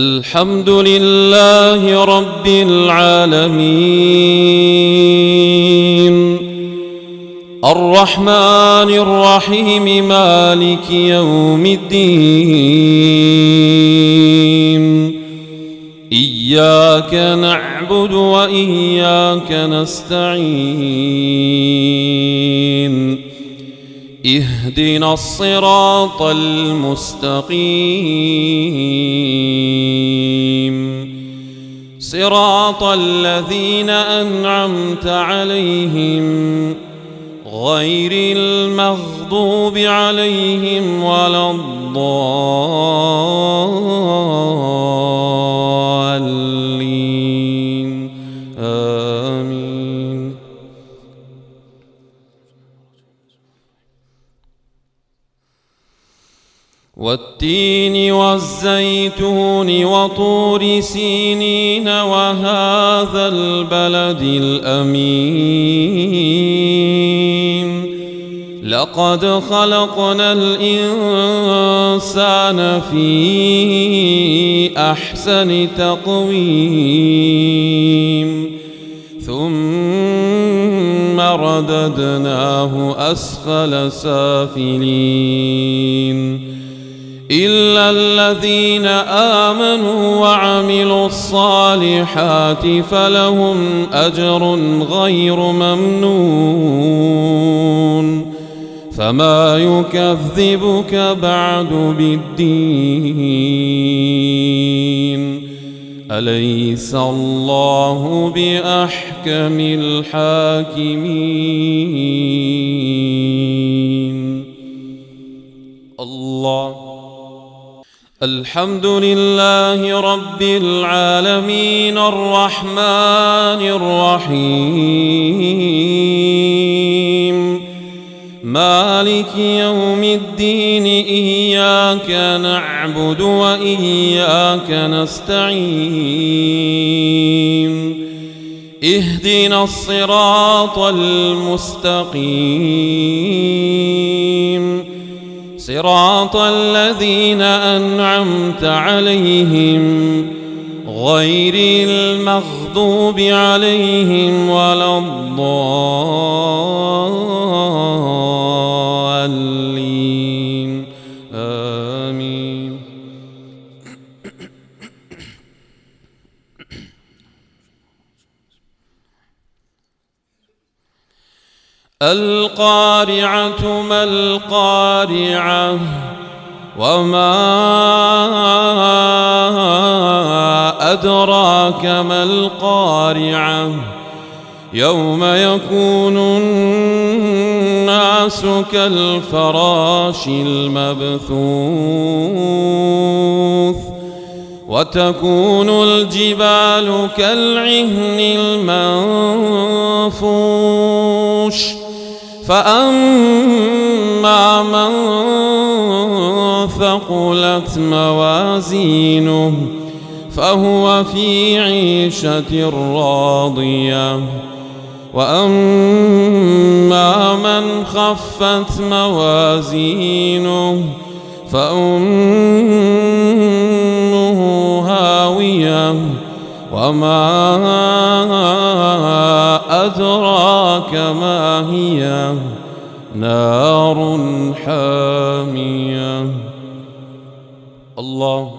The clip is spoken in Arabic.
الحمد لله رب العالمين الرحمن الرحيم مالك يوم الدين إياك نعبد وإياك نستعين اهدنا الصراط المستقيم صراط الذين أنعمت عليهم غير المغضوب عليهم ولا الضالين آمين. والتين والزيتون وطور سينين وهذا البلد الأمين لقد خلقنا الإنسان في أحسن تقويم ثم رددناه أسفل سافلين إلا الذين آمنوا وعملوا الصالحات فلهم أجر غير ممنون فما يكذبك بعد بالدين أليس الله بأحكم الحاكمين. الله الحمد لله رب العالمين الرحمن الرحيم مالك يوم الدين إياك نعبد وإياك نستعين اهدنا الصراط المستقيم صراط الذين أنعمت عليهم غير المغضوب عليهم ولا الضالين آمين. القارعة ما القارعة وما أدراك ما القارعة يوم يكون الناس كالفراش المبثوث وتكون الجبال كالعهن المنفوش فأما من ثقلت موازينه فهو في عيشة راضية وأما من خفت موازينه فأمه هاوية وما أدراك ما هي نار حامية. الله